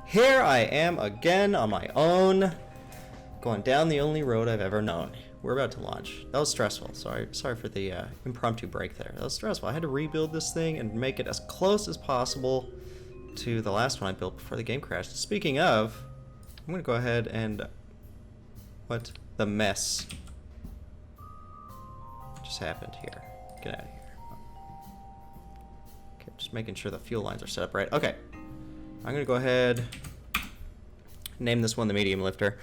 Here I am again on my own, going down the only road I've ever known. We're about to launch. That was stressful. Sorry for the impromptu break there. That was stressful. I had to rebuild this thing and make it as close as possible to the last one I built before the game crashed. Speaking of, I'm going to go ahead and... What? The mess just happened here. Get out of here. Okay, just making sure the fuel lines are set up right. Okay. I'm going to go ahead, name this one the medium lifter.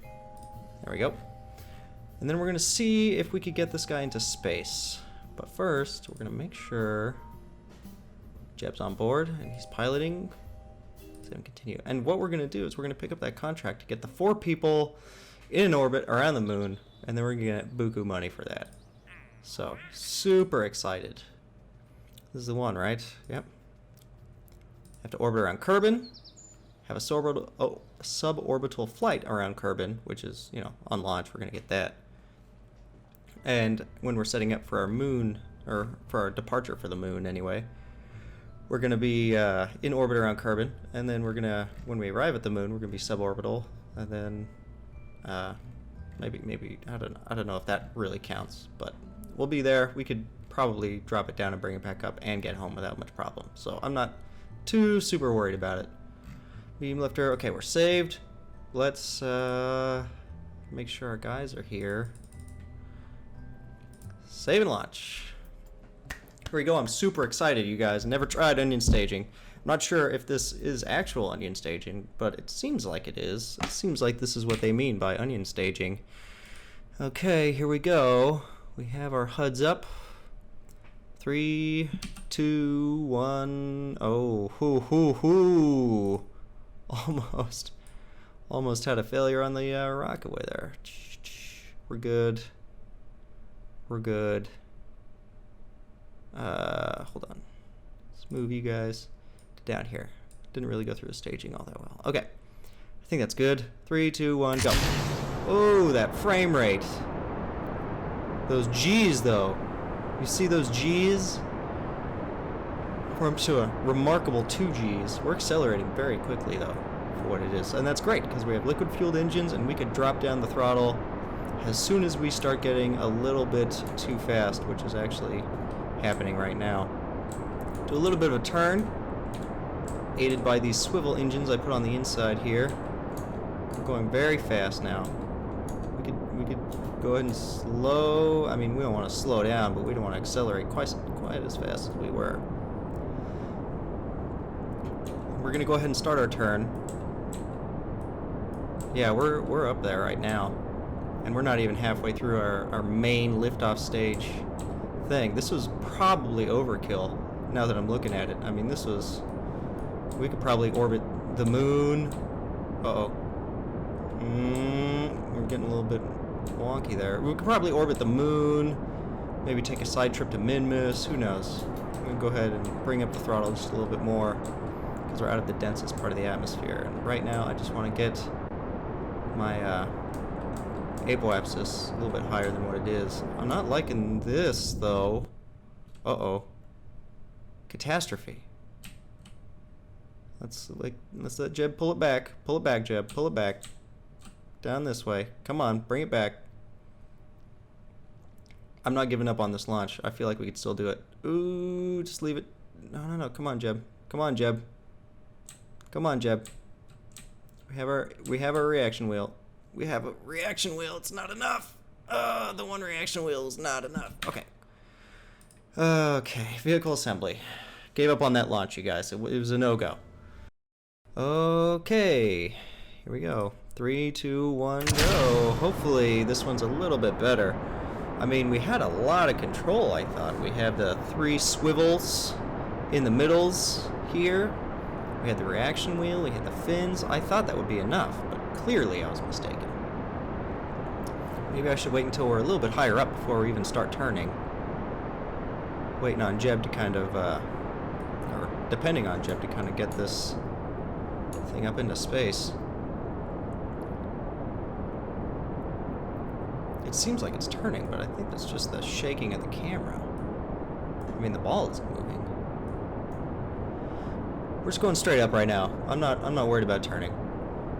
There we go. And then we're going to see if we could get this guy into space. But first, we're going to make sure Jeb's on board and he's piloting. Let's have him continue. And what we're going to do is we're going to pick up that contract to get the 4 people in an orbit around the moon, and then we're going to get buku money for that. So, super excited. This is the one, right? Yep. Have to orbit around Kerbal. Have a suborbital flight around Kerbal, which is, you know, on launch. We're going to get that. And when we're setting up for our moon, or for our departure for the moon anyway, we're going to be in orbit around Kerbal. And then we're going to, when we arrive at the moon, we're going to be suborbital. And then maybe, I don't know if that really counts. But we'll be there. We could probably drop it down and bring it back up and get home without much problem. So I'm not too super worried about it. Beam lifter, okay, we're saved. Let's make sure our guys are here. Save and launch. Here we go. I'm super excited, you guys. Never tried onion staging. I'm not sure if this is actual onion staging, but it seems like it is. It seems like this is what they mean by onion staging. Okay, here we go. We have our HUDs up. 3, 2, 1. Oh, hoo, hoo, hoo. Almost had a failure on the rocket way there. We're good. We're good. Hold on. Let's move you guys down here. Didn't really go through the staging all that well. Okay. I think that's good. 3, 2, 1, go. Oh, that frame rate. Those G's, though. You see those G's? We're up to a remarkable 2 G's. We're accelerating very quickly, though, for what it is. And that's great, because we have liquid-fueled engines, and we could drop down the throttle as soon as we start getting a little bit too fast, which is actually happening right now. Do a little bit of a turn, aided by these swivel engines I put on the inside here. We're going very fast now. We could go ahead and slow. I mean, we don't want to slow down, but we don't want to accelerate quite as fast as we were. We're gonna go ahead and start our turn. Yeah, we're up there right now, and we're not even halfway through our main liftoff stage thing. This was probably overkill. Now that I'm looking at it, I mean, we could probably orbit the moon. Uh-oh. We're getting a little bit wonky there. We could probably orbit the moon, maybe take a side trip to Minmus, who knows. I'm going to go ahead and bring up the throttle just a little bit more, because we're out of the densest part of the atmosphere. And right now, I just want to get my apoapsis a little bit higher than what it is. I'm not liking this, though. Uh-oh. Catastrophe. Let's let Jeb pull it back. Pull it back, Jeb. Pull it back. Down this way. Come on, bring it back. I'm not giving up on this launch. I feel like we could still do it. Ooh, just leave it. No. Come on, Jeb. Come on, Jeb. Come on, Jeb. We have our reaction wheel. We have a reaction wheel. It's not enough. The one reaction wheel is not enough. Okay. Okay, vehicle assembly. Gave up on that launch, you guys. It was a no-go. Okay. Here we go. 3, 2, 1, go. Hopefully this one's a little bit better. I mean, we had a lot of control, I thought. We have the 3 swivels in the middles here. We had the reaction wheel, we had the fins. I thought that would be enough, but clearly I was mistaken. Maybe I should wait until we're a little bit higher up before we even start turning. Waiting on Jeb to kind of, or depending on Jeb to kind of get this thing up into space. It seems like it's turning, but I think that's just the shaking of the camera. I mean, the ball isn't moving. We're just going straight up right now. I'm not worried about turning.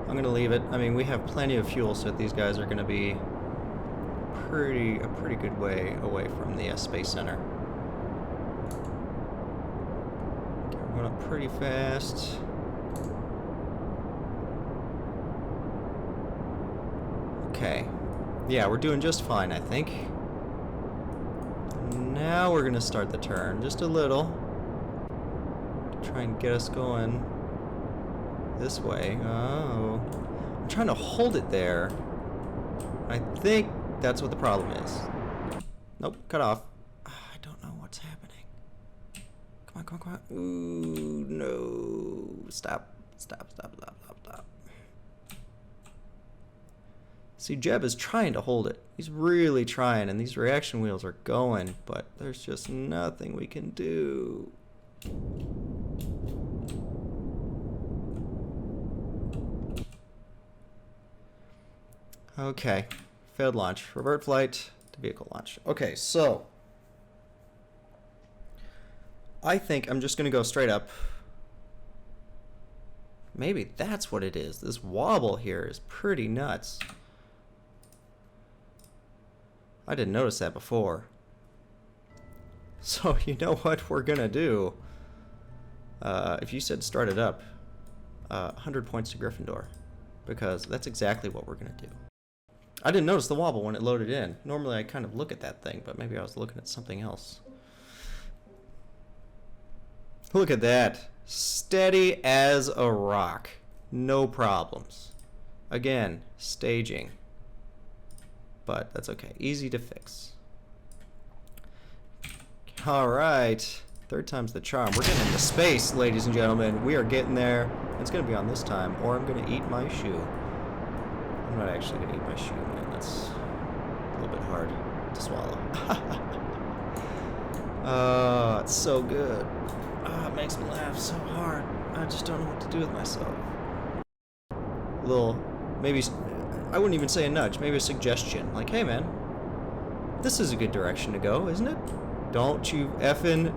I'm gonna leave it. I mean, we have plenty of fuel, so these guys are gonna be a pretty good way away from the Space Center. Okay, we're going up pretty fast. Okay. Yeah, we're doing just fine, I think. Now we're gonna start the turn, just a little. Try and get us going this way. Oh. I'm trying to hold it there. I think that's what the problem is. Nope, cut off. I don't know what's happening. Come on, come on, come on. Ooh, no. Stop. Stop, stop, stop, stop, stop. See, Jeb is trying to hold it. He's really trying, and these reaction wheels are going, but there's just nothing we can do. Okay. Failed launch. Revert flight to vehicle launch. Okay, so I think I'm just going to go straight up. Maybe that's what it is. This wobble here is pretty nuts. I didn't notice that before. So you know what we're going to do? If you said start it up, 100 points to Gryffindor. Because that's exactly what we're going to do. I didn't notice the wobble when it loaded in. Normally I kind of look at that thing, but maybe I was looking at something else. Look at that. Steady as a rock. No problems. Again, staging. But that's okay. Easy to fix. Alright. Third time's the charm. We're getting into space, ladies and gentlemen. We are getting there. It's going to be on this time, or I'm going to eat my shoe. I'm not actually going to eat my shoe, man. That's a little bit hard to swallow. Oh, it's so good. Oh, it makes me laugh so hard. I just don't know what to do with myself. A little, maybe, I wouldn't even say a nudge, maybe a suggestion. Like, hey, man, this is a good direction to go, isn't it? Don't you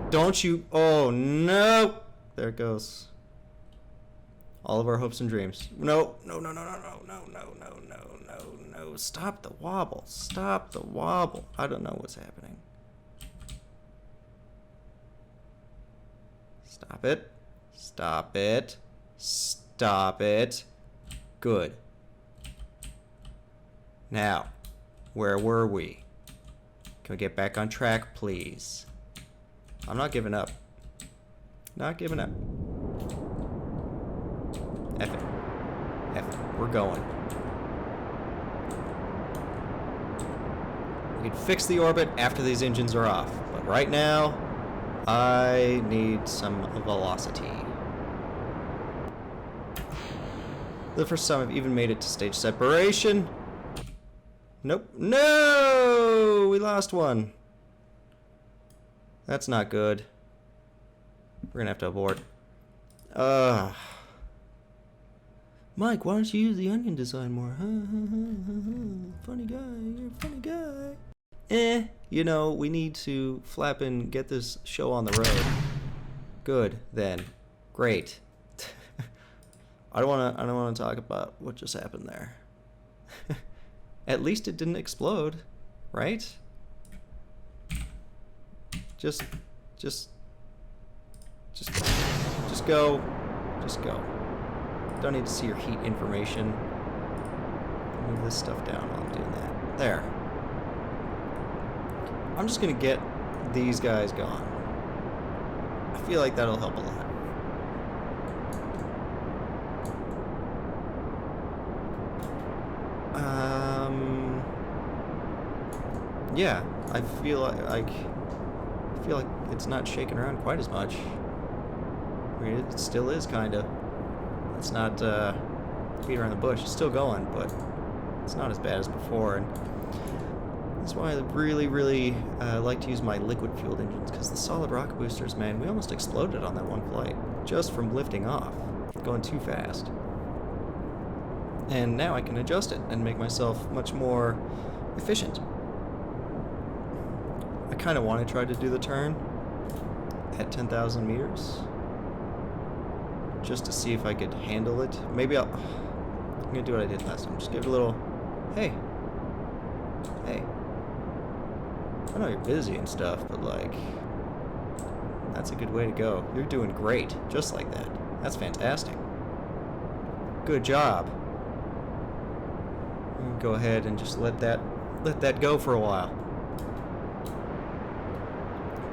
don't you, oh, no. There it goes. All of our hopes and dreams. No, no, no, no, no, no, no, no, no, no, no, no. Stop the wobble. Stop the wobble. I don't know what's happening. Stop it. Stop it. Stop it. Good. Now, where were we? Can we get back on track, please? I'm not giving up. Not giving up. F it. F it. We're going. We can fix the orbit after these engines are off. But right now, I need some velocity. The first time I've even made it to stage separation. Nope. No! We lost one. That's not good. We're gonna have to abort. Mike, why don't you use the onion design more? Funny guy, you're a funny guy. You know, we need to flap and get this show on the road. Good, then. Great. I don't wanna talk about what just happened there. At least it didn't explode, right? Just go. Just go. Don't need to see your heat information. Move this stuff down while I'm doing that. There. I'm just gonna get these guys gone. I feel like that'll help a lot. Yeah, I feel like it's not shaking around quite as much. I mean, it still is kind of. It's not beat around the bush. It's still going, but it's not as bad as before. And that's why I really, really like to use my liquid-fueled engines, because the solid rocket boosters, man, we almost exploded on that one flight just from lifting off, going too fast. And now I can adjust it and make myself much more efficient. I kind of want to try to do the turn at 10,000 meters. just to see if I could handle it. Maybe I'm gonna do what I did last time. Just give it a little, hey. Hey. I know you're busy and stuff, but like, that's a good way to go. You're doing great, just like that. That's fantastic. Good job. Go ahead and just let that go for a while.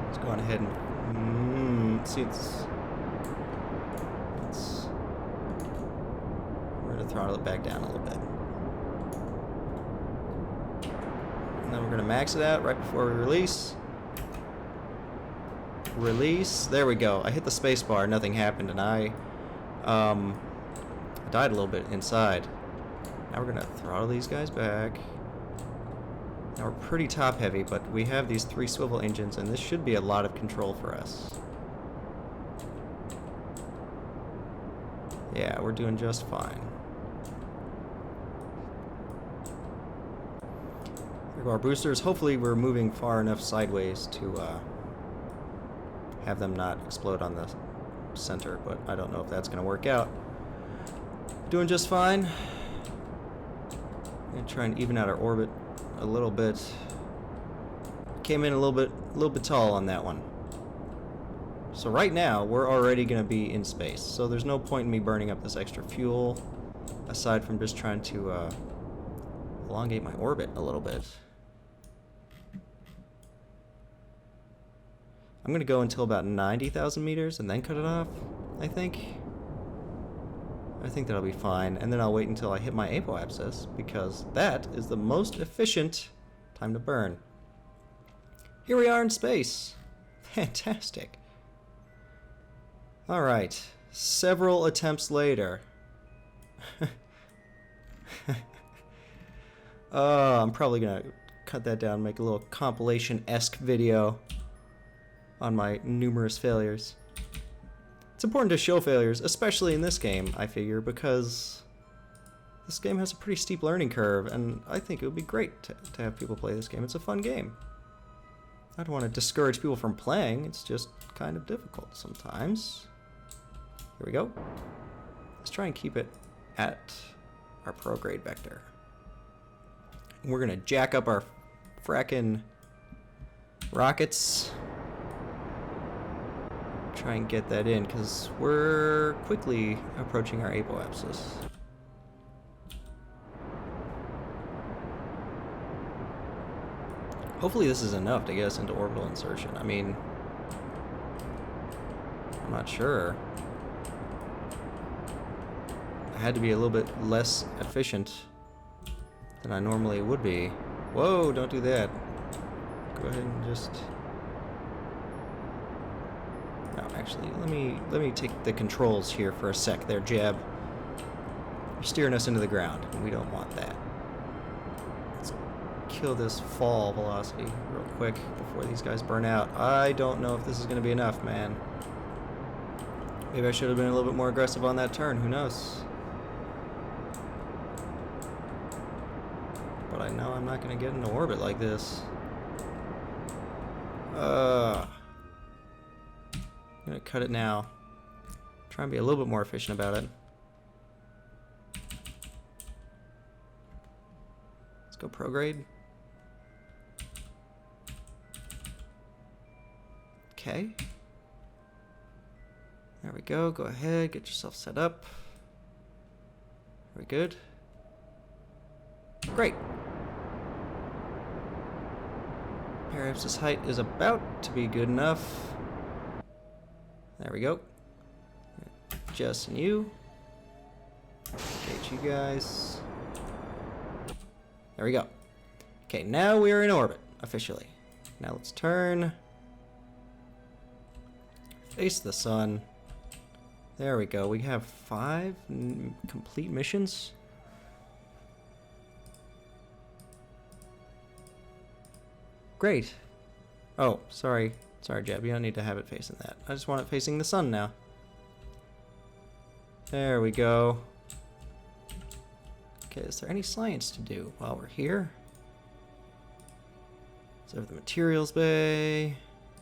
Let's go on ahead and see. We're gonna throttle it back down a little bit, and then we're gonna max it out right before we release. Release. There we go. I hit the space bar. Nothing happened, and I died a little bit inside. Now we're gonna throttle these guys back. Now we're pretty top heavy, but we have these 3 swivel engines, and this should be a lot of control for us. Yeah, we're doing just fine. There go our boosters. Hopefully we're moving far enough sideways to have them not explode on the center, but I don't know if that's gonna work out. Doing just fine. I'm gonna try and even out our orbit a little bit. Came in a little bit tall on that one. So right now we're already gonna be in space. So there's no point in me burning up this extra fuel, aside from just trying to elongate my orbit a little bit. I'm gonna go until about 90,000 meters and then cut it off, I think. I think that'll be fine, and then I'll wait until I hit my apoapsis, because that is the most efficient time to burn. Here we are in space. Fantastic. Alright, several attempts later. I'm probably gonna cut that down and make a little compilation-esque video on my numerous failures. It's important to show failures, especially in this game, I figure, because this game has a pretty steep learning curve, and I think it would be great to have people play this game. It's a fun game. I don't want to discourage people from playing, it's just kind of difficult sometimes. Here we go. Let's try and keep it at our prograde vector. And we're gonna jack up our frackin' rockets. Try and get that in, because we're quickly approaching our apoapsis. Hopefully this is enough to get us into orbital insertion. I mean, I'm not sure. I had to be a little bit less efficient than I normally would be. Whoa, don't do that. Go ahead and just... No, actually, let me take the controls here for a sec there, Jeb. You're steering us into the ground, and we don't want that. Let's kill this fall velocity real quick before these guys burn out. I don't know if this is going to be enough, man. Maybe I should have been a little bit more aggressive on that turn, who knows? But I know I'm not going to get into orbit like this. I'm going to cut it now. Try and be a little bit more efficient about it. Let's go prograde. Okay. There we go. Go ahead. Get yourself set up. Are we good? Great. Periapsis height is about to be good enough. There we go. Just you. Engage you guys. There we go. Okay, now we are in orbit, officially. Now let's turn. Face the sun. There we go. We have 5 complete missions. Great. Oh, sorry. Sorry, Jeb. You don't need to have it facing that. I just want it facing the sun now. There we go. Okay, is there any science to do while we're here? Is there the materials bay?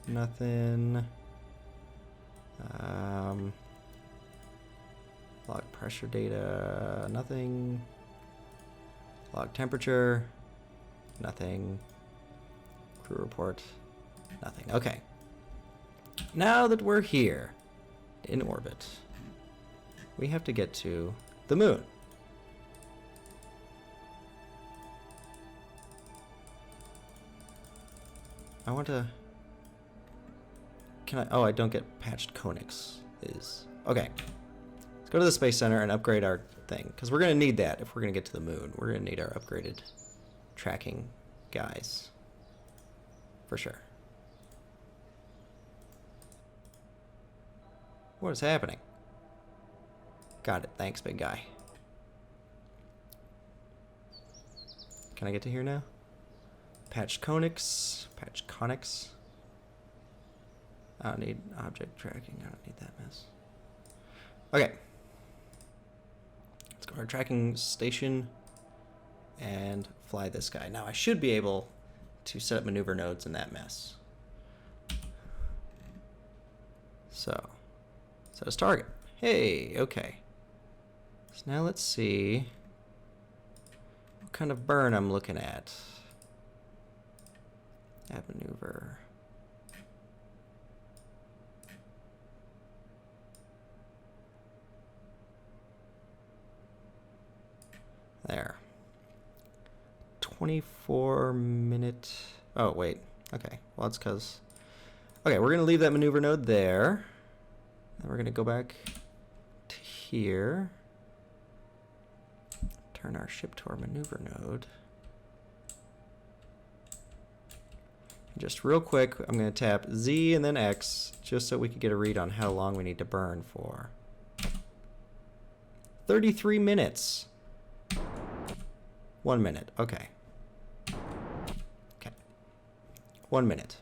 Nothing. Pressure data, nothing. Log temperature, nothing. Crew report, nothing. Okay. Now that we're here in orbit, we have to get to the moon. I want to... Can I... Oh, I don't get patched conics. Okay. Let's go to the Space Center and upgrade our thing, because we're going to need that if we're going to get to the moon. We're going to need our upgraded tracking guys. For sure. What is happening? Got it. Thanks, big guy. Can I get to here now? Patch conics. Patch conics. I don't need object tracking. I don't need that mess. Okay. Let's go to our tracking station and fly this guy. Now I should be able to set up maneuver nodes in that mess. So, set as target. Hey, okay. So now let's see what kind of burn I'm looking at. Add maneuver. There. 24-minute. Oh, wait. Okay. Well, that's because... Okay, we're going to leave that maneuver node there. Then we're going to go back to here. Turn our ship to our maneuver node. Just real quick, I'm going to tap Z and then X, just so we can get a read on how long we need to burn for. 33 minutes. 1 minute. Okay. Okay. 1 minute.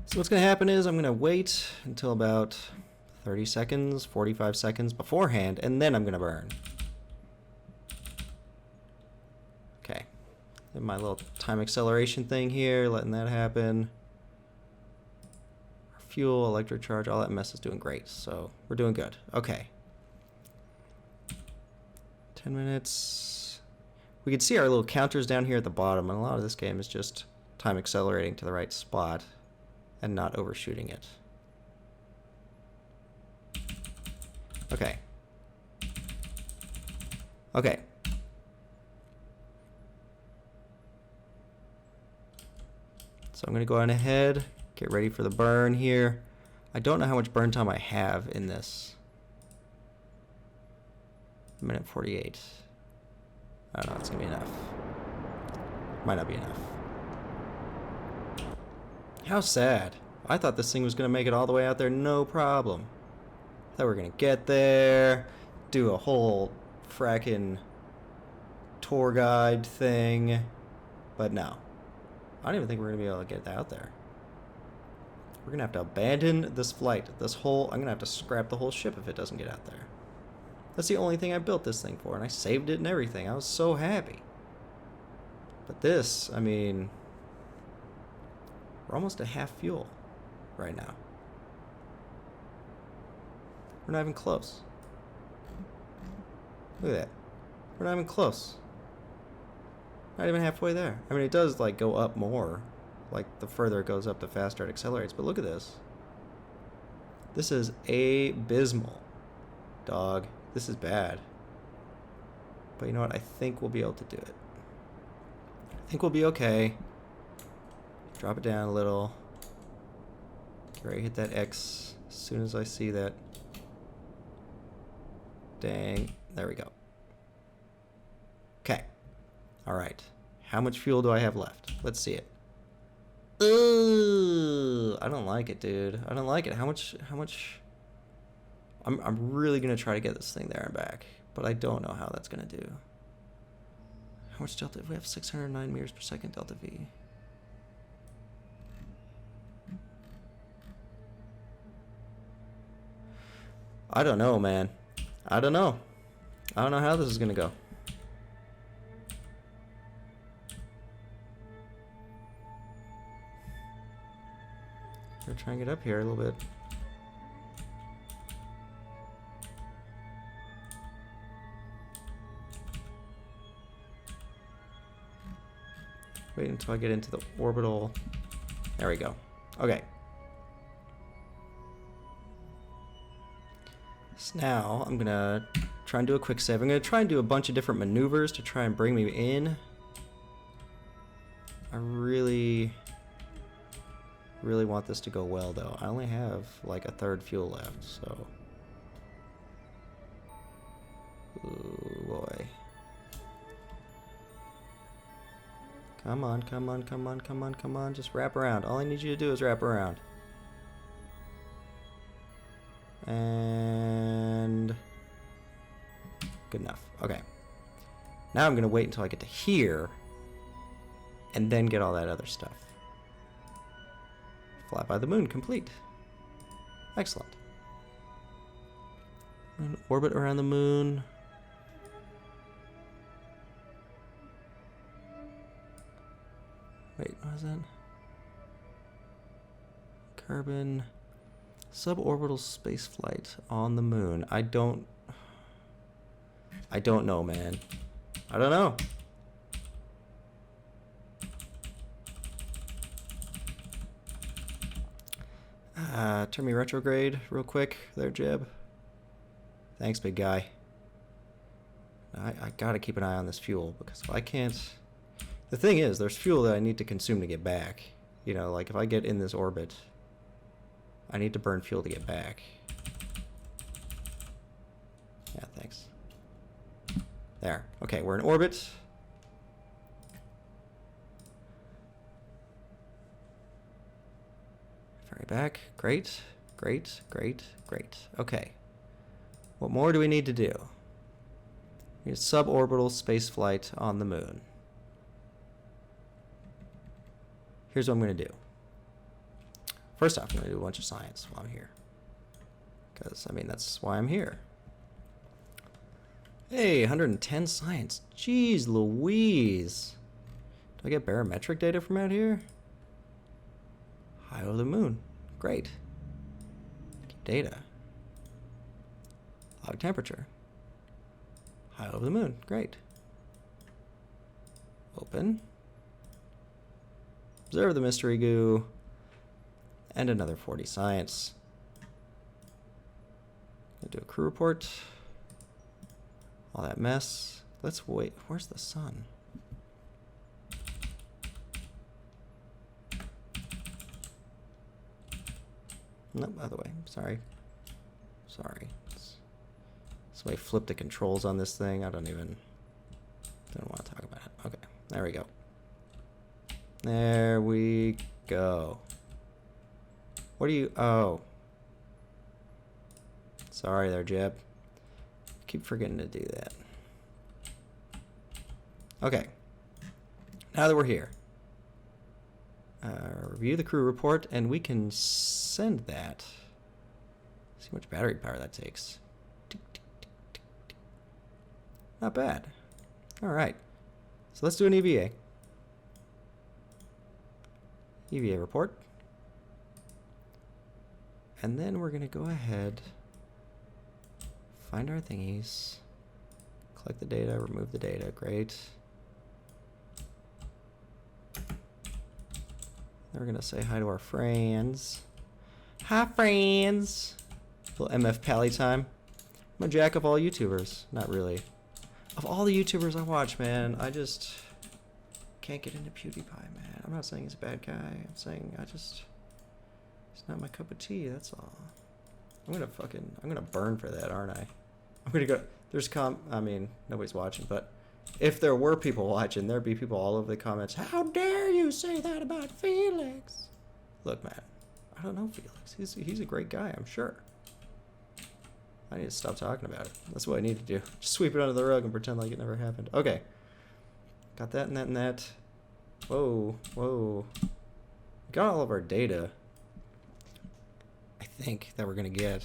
So what's going to happen is I'm going to wait until about 30 seconds, 45 seconds beforehand, and then I'm going to burn. Okay. And my little time acceleration thing here, letting that happen. Fuel, electric charge, all that mess is doing great. So we're doing good. Okay. 10 minutes. We can see our little counters down here at the bottom, and a lot of this game is just time accelerating to the right spot and not overshooting it. Okay. Okay. So I'm going to go on ahead, get ready for the burn here. I don't know how much burn time I have in this. Minute 48. I don't know, it's going to be enough. Might not be enough. How sad. I thought this thing was going to make it all the way out there, no problem. I thought we were going to get there, do a whole frackin' tour guide thing, but no. I don't even think we're going to be able to get out there. We're going to have to abandon this flight. I'm going to have to scrap the whole ship if it doesn't get out there. That's the only thing I built this thing for, and I saved it and everything. I was so happy. But this, I mean, we're almost at half fuel right now. We're not even close. Look at that. We're not even close. Not even halfway there. I mean, it does, like, go up more. Like, the further it goes up, the faster it accelerates. But look at this. This is abysmal, dog. This is bad. But you know what? I think we'll be able to do it. I think we'll be okay. Drop it down a little. Get ready to hit that X as soon as I see that. Dang. There we go. Okay. Alright. How much fuel do I have left? Let's see it. Ugh, I don't like it, dude. I don't like it. How much... I'm really going to try to get this thing there and back, but I don't know how that's going to do. How much delta? We have 609 meters per second delta V. I don't know, man. I don't know. I don't know how this is going to go. We're trying to get up here a little bit. Wait until I get into the orbital. There we go. Okay. So now I'm gonna try and do a quick save. I'm gonna try and do a bunch of different maneuvers to try and bring me in. I really want this to go well, though. I only have like a third fuel left, so. Ooh, boy. Come on, come on, come on, come on, come on. Just wrap around. All I need you to do is wrap around. And good enough. Okay. Now I'm going to wait until I get to here and then get all that other stuff. Fly by the moon complete. Excellent. And orbit around the moon. Wait, what was that? Carbon. Suborbital spaceflight on the moon. I don't know, man. I don't know. Turn me retrograde real quick there, Jeb. Thanks, big guy. I gotta keep an eye on this fuel, because if I can't... The thing is, there's fuel that I need to consume to get back. You know, like if I get in this orbit, I need to burn fuel to get back. Yeah, thanks. There. Okay, we're in orbit. Ferry back. Great. Great, great, great. Okay. What more do we need to do? We need suborbital spaceflight on the moon. Here's what I'm going to do. First off, I'm going to do a bunch of science while I'm here. Because, I mean, that's why I'm here. Hey, 110 science. Jeez Louise. Do I get barometric data from out here? High over the moon. Great. Data. Log temperature. High over the moon. Great. Open. Observe the mystery goo. And another 40 science. Gonna do a crew report. All that mess. Let's wait. Where's the sun? Nope, other way. Sorry. Sorry. Somebody flipped the controls on this thing. I don't want to talk about it. Okay, there we go. There we go. What are you... Oh. Sorry there, Jeb. Keep forgetting to do that. Okay. Now that we're here. Review the crew report, and we can send that. See how much battery power that takes. Not bad. Alright. So let's do an EVA. EVA report. And then we're going to go ahead, find our thingies, collect the data, remove the data. Great. Then we're going to say hi to our friends. Hi, friends. A little MF Pally time. I'm a jack of all YouTubers. Not really. Of all the YouTubers I watch, man, I just can't get into PewDiePie, man. I'm not saying he's a bad guy. I'm saying it's not my cup of tea, that's all. I'm gonna burn for that, aren't I? I'm gonna go, I mean, nobody's watching, but if there were people watching, there'd be people all over the comments, how dare you say that about Felix? Look, man, I don't know Felix. He's a great guy, I'm sure. I need to stop talking about it. That's what I need to do. Just sweep it under the rug and pretend like it never happened. Okay. Got that and that and that. Whoa, whoa. Got all of our data, I think, that we're going to get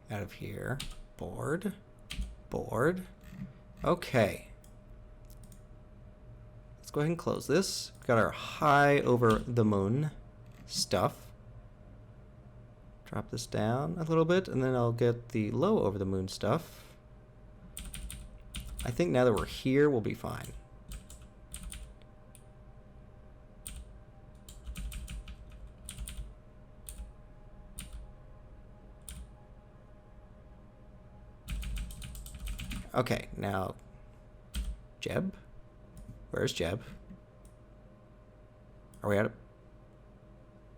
out of here. Board. Board. Okay. Let's go ahead and close this. Got our high over the moon stuff. Drop this down a little bit, and then I'll get the low over the moon stuff. I think now that we're here, we'll be fine. Okay, now Jeb? Where's Jeb? Are we out of...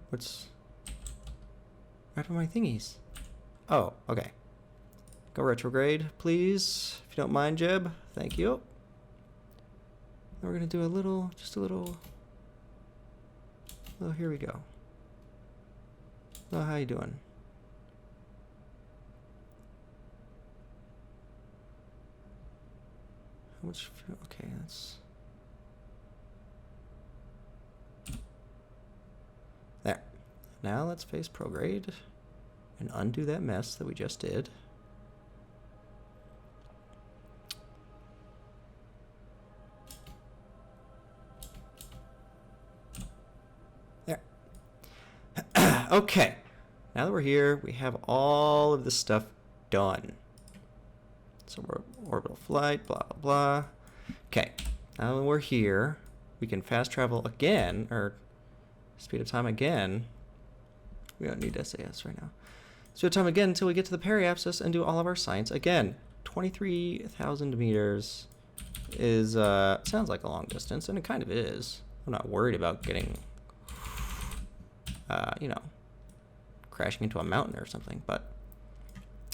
What's... Right for my thingies. Oh, okay. Go retrograde, please. If you don't mind, Jeb. Thank you. Then we're gonna do a little, just a little... Oh, here we go. Oh, how you doing? How much... Okay, that's... There. Now let's face prograde and undo that mess that we just did. There. Okay. Now that we're here, we have all of this stuff done. So we're orbital flight, blah, blah, blah. Okay. Now that we're here, we can fast travel again, or speed of time again. We don't need SAS right now. Speed of time again until we get to the periapsis and do all of our science again. 23,000 meters is, sounds like a long distance, and it kind of is. I'm not worried about getting, you know, crashing into a mountain or something, but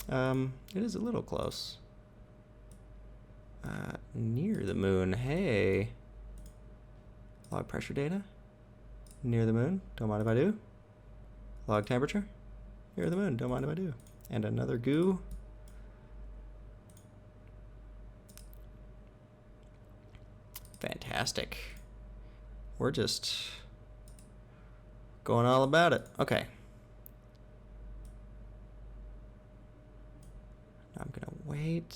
it is a little close. Near the moon, hey. Log pressure data. Near the moon, don't mind if I do. Log temperature. Near the moon, don't mind if I do. And another goo. Fantastic. We're just going all about it. Okay. I'm gonna wait.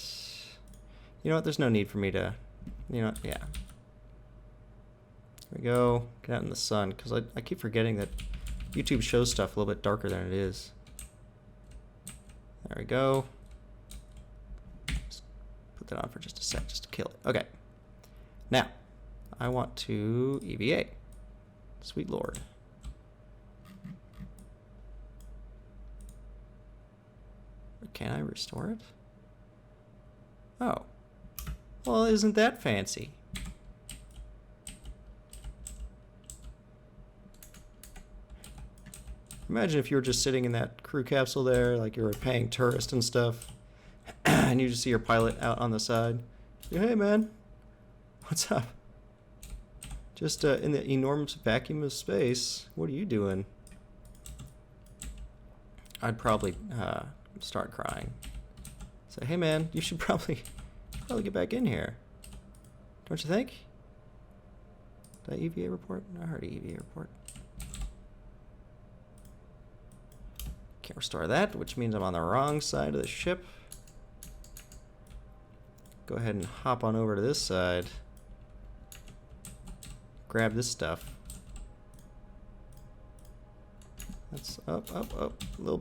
You know what? There's no need for me to, you know, yeah. Here we go. Get out in the sun, because I keep forgetting that YouTube shows stuff a little bit darker than it is. There we go. Just put that on for just a sec, just to kill it. Okay. Now, I want to EVA. Sweet Lord. Can I restore it? Oh. Well, isn't that fancy? Imagine if you were just sitting in that crew capsule there, like you were paying tourists and stuff, and you just see your pilot out on the side. Hey, man. What's up? Just in the enormous vacuum of space, what are you doing? I'd probably start crying. Say, hey, man, you should probably get back in here. Don't you think? Did I EVA report? I heard an EVA report. Can't restore that, which means I'm on the wrong side of the ship. Go ahead and hop on over to this side. Grab this stuff. That's up, up, up. A little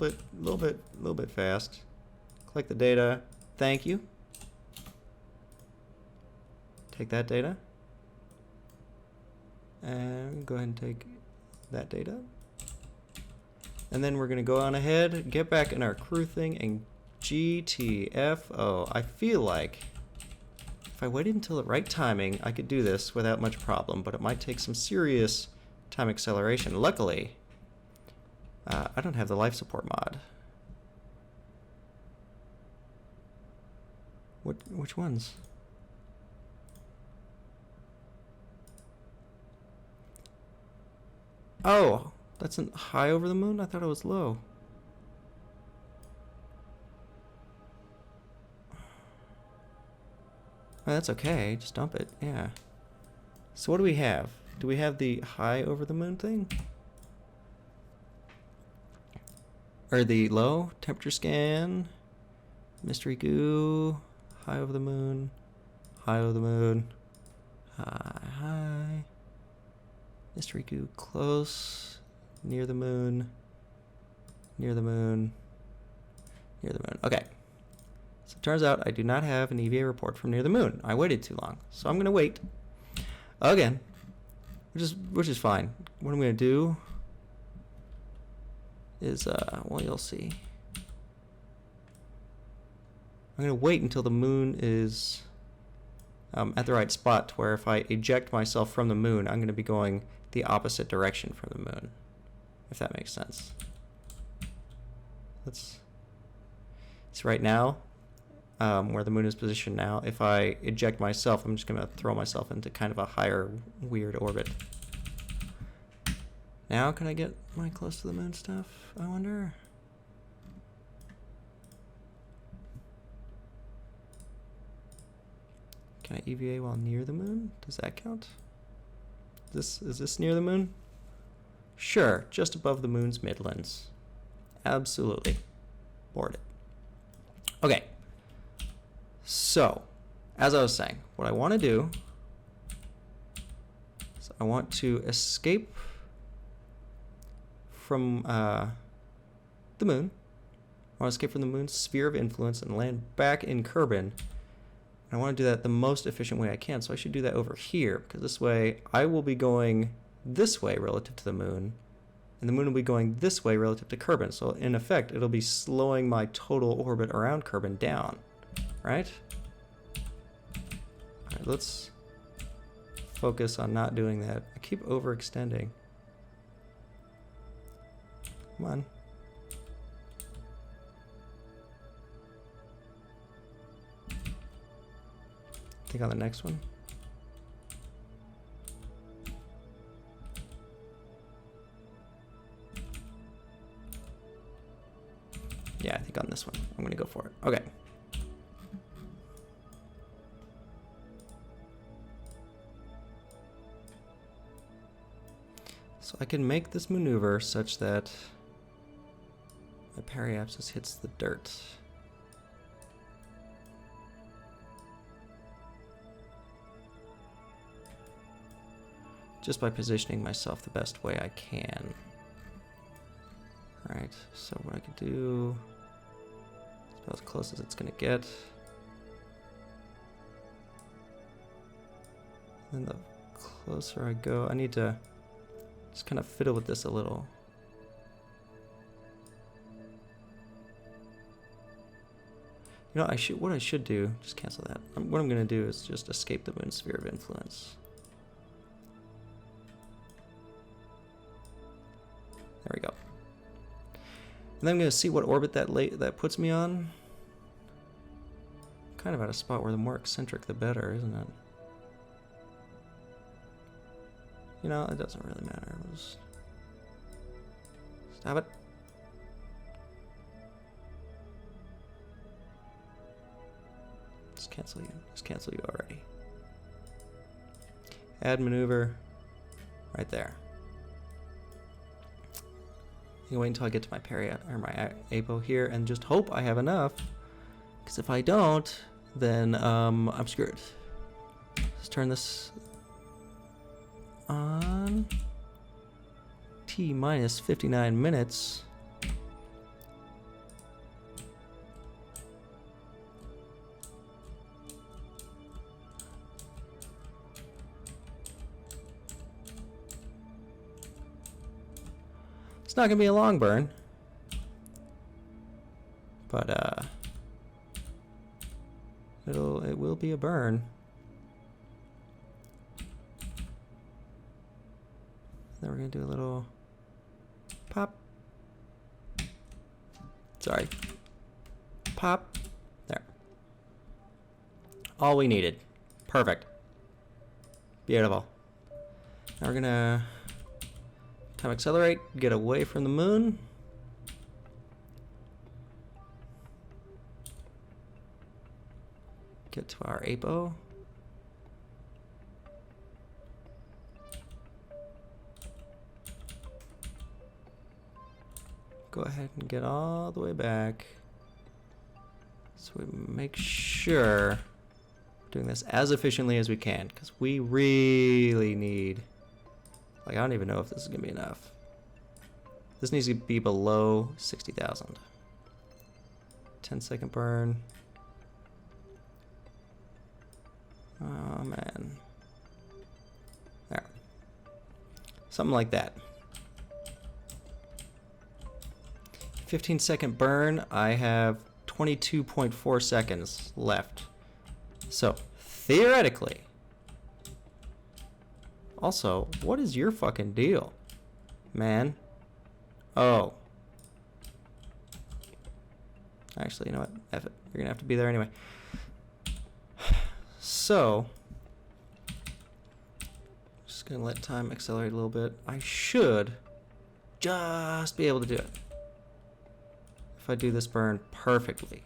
bit fast. Collect the data. Thank you. Take that data. And go ahead and take that data. And then we're going to go on ahead, get back in our crew thing, and GTFO. I feel like if I waited until the right timing, I could do this without much problem, but it might take some serious time acceleration. Luckily, I don't have the life support mod. Which ones? Oh, that's high over the moon? I thought it was low. Well, that's okay. Just dump it. Yeah. So what do we have? Do we have the high over the moon thing? Or the low? Temperature scan. Mystery goo. High over the moon. High over the moon. High. Mystery goo close. Near the moon. Near the moon. Near the moon. Okay. So it turns out I do not have an EVA report from near the moon. I waited too long. So I'm going to wait again, which is fine. What I'm going to do is, well, you'll see. I'm going to wait until the moon is at the right spot, to where if I eject myself from the moon, I'm going to be going the opposite direction from the moon, if that makes sense. So right now, where the moon is positioned now, if I eject myself, I'm just going to throw myself into kind of a higher, weird orbit. Now, can I get my close to the moon stuff, I wonder? Can I EVA while near the moon? Does that count? Is this near the moon? Sure, just above the moon's midlands. Absolutely. Board it. Okay. So, as I was saying, what I want to do is I want to escape from the moon. I want to escape from the moon's sphere of influence and land back in Kerbin. I want to do that the most efficient way I can, so I should do that over here, because this way I will be going this way relative to the moon, and the moon will be going this way relative to Kerbin. So in effect, it'll be slowing my total orbit around Kerbin down, right? All right, let's focus on not doing that. I keep overextending. Come on. I think on the next one. Yeah, I think on this one. I'm gonna go for it. Okay. So I can make this maneuver such that my periapsis hits the dirt. Just by positioning myself the best way I can. Alright, so what I could do is about as close as it's gonna get. And the closer I go, I need to just kind of fiddle with this a little. You know, what I should do, just cancel that. What I'm gonna do is just escape the moon's sphere of influence. There we go. And then I'm going to see what orbit that puts me on. Kind of at a spot where the more eccentric the better, isn't it? You know, it doesn't really matter. We'll just stop it. Just cancel you. Just cancel you already. Add maneuver. Right there. You wait until I get to my my apo here and just hope I have enough, because if I don't, then I'm screwed. Let's turn this on. T minus 59 minutes. It's not gonna be a long burn, but it will be a burn. Then we're gonna do a little pop. Sorry, pop. There. All we needed. Perfect. Beautiful. Now we're gonna time accelerate, get away from the moon. Get to our apo. Go ahead and get all the way back. So we make sure we're doing this as efficiently as we can, because we really need, like, I don't even know if this is gonna be enough. This needs to be below 60,000. 10-second burn. Oh man. There. Something like that. 15-second burn. I have 22.4 seconds left. So, theoretically... Also, what is your fucking deal, man? Oh. Actually, you know what? F it. You're gonna have to be there anyway. So, just gonna let time accelerate a little bit. I should just be able to do it. If I do this burn perfectly,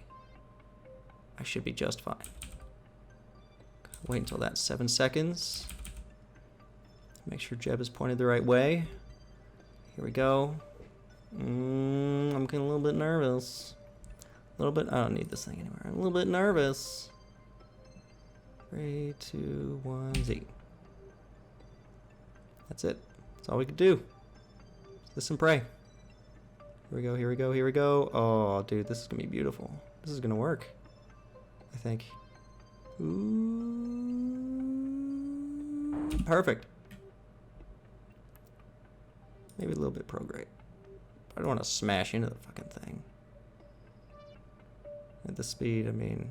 I should be just fine. Wait until that's 7 seconds. Make sure Jeb is pointed the right way. Here we go. I'm getting a little bit nervous. A little bit. I don't need this thing anymore. I'm a little bit nervous. 3, 2, 1, Z. That's it. That's all we could do. Listen, pray. Here we go. Here we go. Here we go. Oh, dude, this is gonna be beautiful. This is gonna work, I think. Ooh, perfect. Maybe a little bit prograde. I don't want to smash into the fucking thing. At the speed, I mean...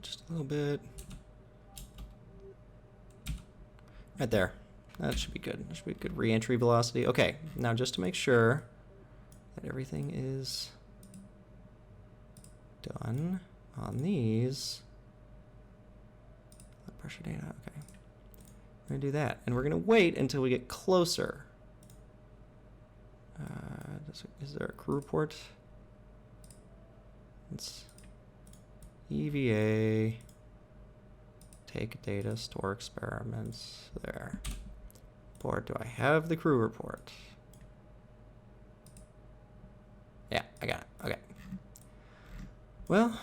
Just a little bit. Right there. That should be good. That should be a good re-entry velocity. Okay, now just to make sure that everything is done on these... Pressure data, okay. We're gonna do that, and we're gonna wait until we get closer. Is there a crew report? It's EVA. Take data, store experiments. There. Board, do I have the crew report? Yeah, I got it. Okay. Well,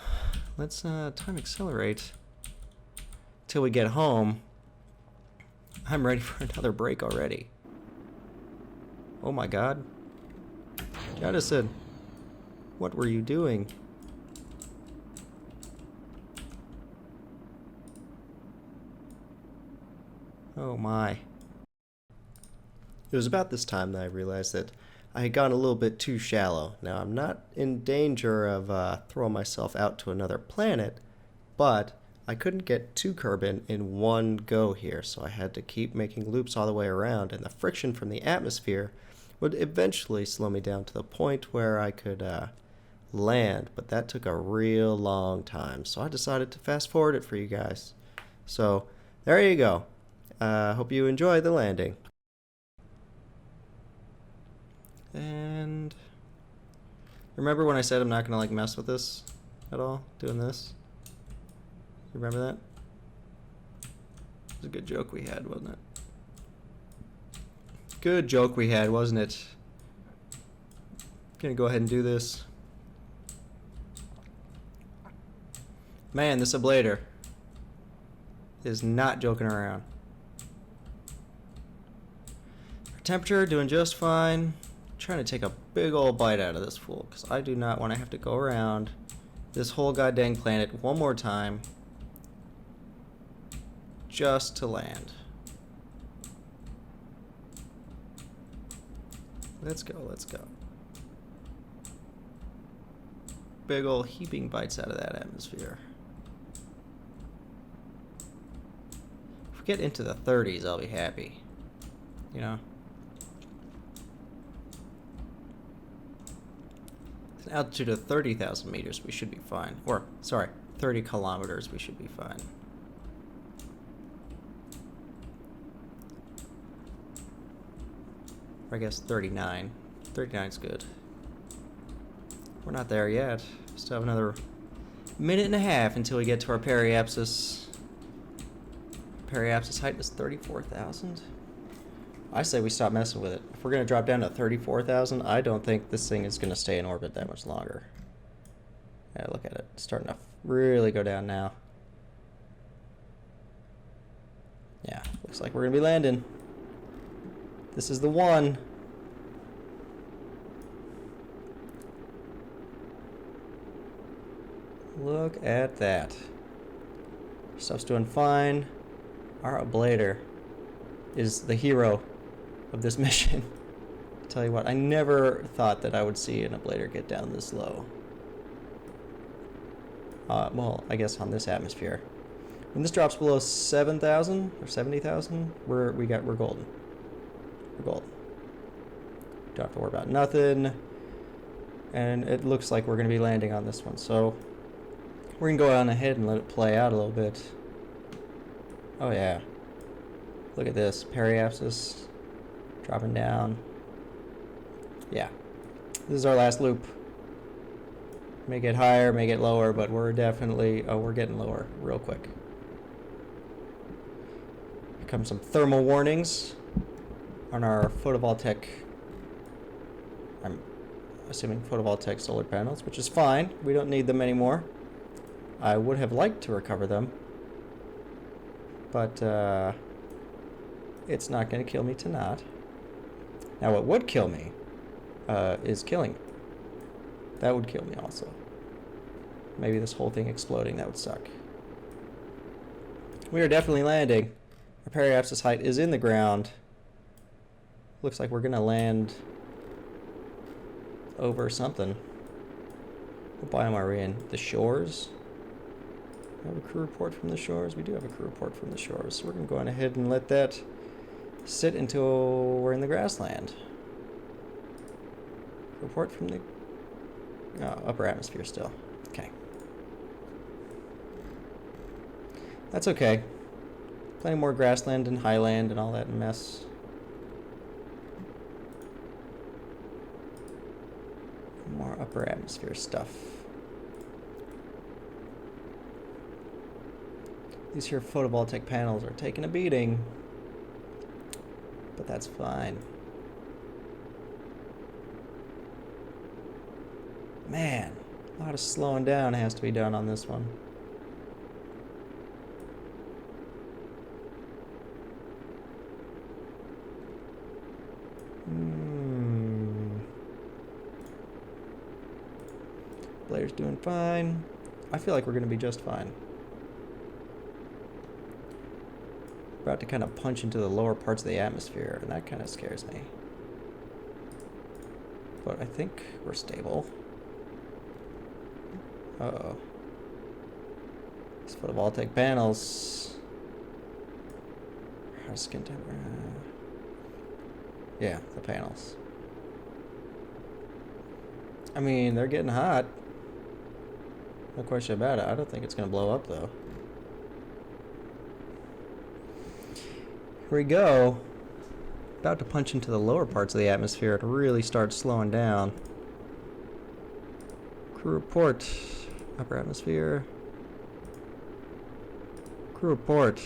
let's time accelerate. Till we get home. I'm ready for another break already. Oh my god. Jettison, what were you doing? Oh my. It was about this time that I realized that I had gone a little bit too shallow. Now, I'm not in danger of throwing myself out to another planet, but I couldn't get to Kerbal in one go here, so I had to keep making loops all the way around, and the friction from the atmosphere would eventually slow me down to the point where I could land, but that took a real long time, so I decided to fast forward it for you guys. So, there you go. Hope you enjoy the landing. And remember when I said I'm not gonna like mess with this at all, doing this? You remember that? It was a good joke we had, wasn't it? Good joke we had, wasn't it? Gonna go ahead and do this. Man, this ablator is not joking around. Our temperature doing just fine. Trying to take a big old bite out of this fool because I do not want to have to go around this whole goddamn planet one more time just to land. Let's go, let's go. Big ol' heaping bites out of that atmosphere. If we get into the 30s, I'll be happy. You know? At an altitude of 30,000 meters, we should be fine. Or, sorry, 30 kilometers, we should be fine. Or I guess 39. 39's good. We're not there yet. Still have another minute and a half until we get to our periapsis. Periapsis height is 34,000. I say we stop messing with it. If we're going to drop down to 34,000, I don't think this thing is going to stay in orbit that much longer. Yeah, look at it. It's starting to really go down now. Yeah, looks like we're going to be landing. This is the one. Look at that. Stuff's doing fine. Our ablator is the hero of this mission. Tell you what, I never thought that I would see an ablator get down this low. Well, I guess on this atmosphere. When this drops below 7,000 or 70,000, we're golden. We're golden. Don't have to worry about nothing. And it looks like we're going to be landing on this one, so we're going to go on ahead and let it play out a little bit. Oh yeah. Look at this. Periapsis dropping down. Yeah. This is our last loop. May get higher, may get lower, but we're definitely... Oh, we're getting lower real quick. Here come some thermal warnings on our photovoltaic... I'm assuming photovoltaic solar panels, which is fine. We don't need them anymore. I would have liked to recover them, but it's not going to kill me to not. Now, what would kill me is killing. That would kill me also. Maybe this whole thing exploding, that would suck. We are definitely landing. Our periapsis height is in the ground. Looks like we're going to land over something. What biome are we in? The shores? Do we have a crew report from the shores? We do have a crew report from the shores. So we're going to go on ahead and let that sit until we're in the grassland. Report from the upper atmosphere still. Okay. That's okay. Plenty more grassland and highland and all that mess. More upper atmosphere stuff. These here photovoltaic panels are taking a beating, but that's fine. Man, a lot of slowing down has to be done on this one. Blair's doing fine. I feel like we're going to be just fine. About to kind of punch into the lower parts of the atmosphere, and that kind of scares me. But I think we're stable. Uh-oh. These photovoltaic panels. How's skin temperature? Yeah, the panels. I mean, they're getting hot. No question about it. I don't think it's going to blow up, though. Here we go. About to punch into the lower parts of the atmosphere to really start slowing down. Crew report. Upper atmosphere. Crew report.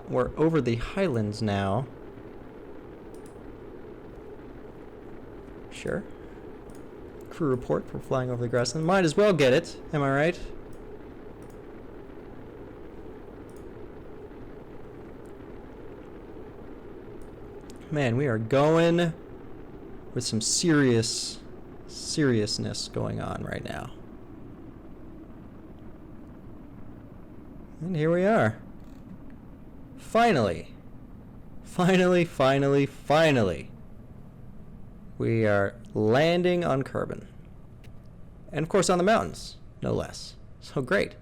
We're over the highlands now. Sure. Crew report for flying over the grassland. Might as well get it. Am I right? Man, we are going with some seriousness going on right now. And here we are. Finally. We are landing on Kerbal. And of course on the mountains, no less. So great.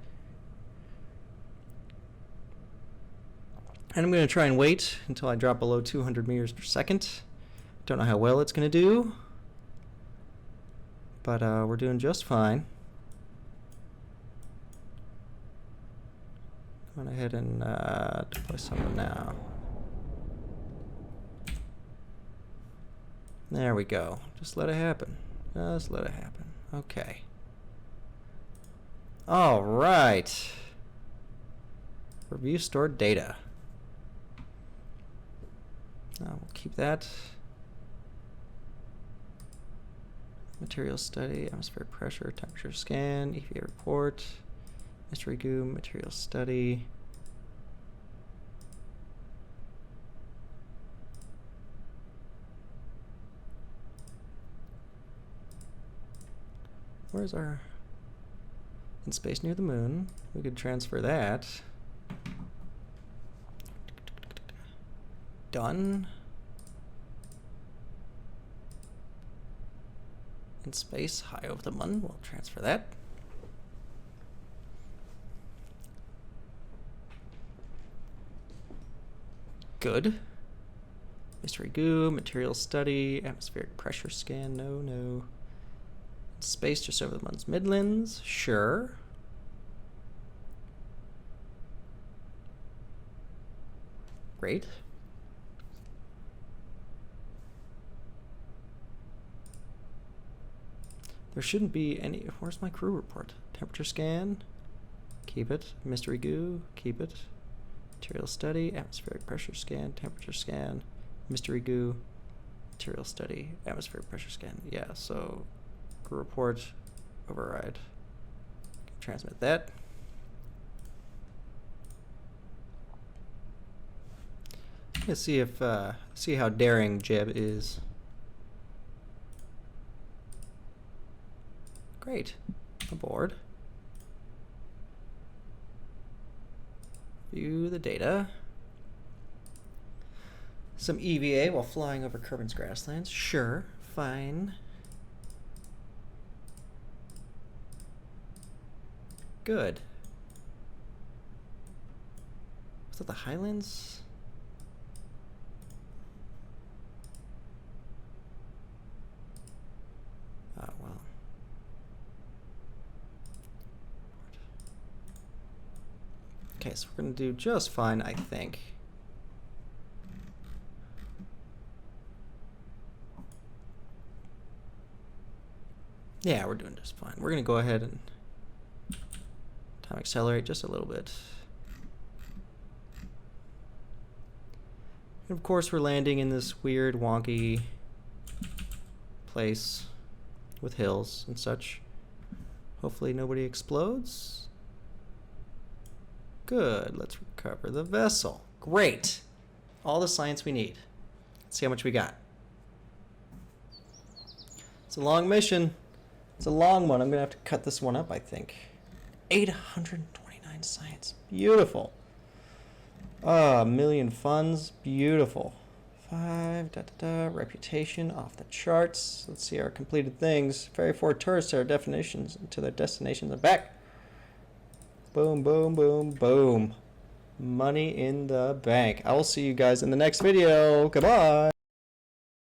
And I'm going to try and wait until I drop below 200 meters per second. Don't know how well it's going to do. But we're doing just fine. Going ahead and deploy something now. There we go. Just let it happen. Just let it happen. Okay. All right. Review stored data. We'll keep that. Material study, atmospheric pressure, temperature scan, EVA report, mystery goo, material study. Where's our... In space near the moon. We could transfer that. done. In space, high over the Mun. We'll transfer that. Good. Mystery goo, material study, atmospheric pressure scan. No. Space just over the Mun's Midlands. Sure. Great. There shouldn't be any. Where's my crew report? Temperature scan. Keep it. Mystery goo. Keep it. Material study. Atmospheric pressure scan. Temperature scan. Mystery goo. Material study. Atmospheric pressure scan. Yeah, so crew report. Override. Transmit that. Let's see if see how daring Jeb is. Great. Aboard. View the data. Some EVA while flying over Kerban's grasslands. Sure. Fine. Good. Was that the Highlands? Oh, well. Okay, so we're going to do just fine, I think. Yeah, we're doing just fine. We're going to go ahead and time accelerate just a little bit. And of course, we're landing in this weird, wonky place with hills and such. Hopefully nobody explodes. Good, let's recover the vessel. Great. All the science we need. Let's see how much we got. It's a long mission. It's a long one. I'm gonna have to cut this one up, I think. 829 science. Beautiful. A million funds. Beautiful. 5, reputation off the charts. Let's see our completed things. Ferry 4 tourists to our definitions to their destinations and back. Boom, boom, boom, boom. Money in the bank. I will see you guys in the next video. Goodbye.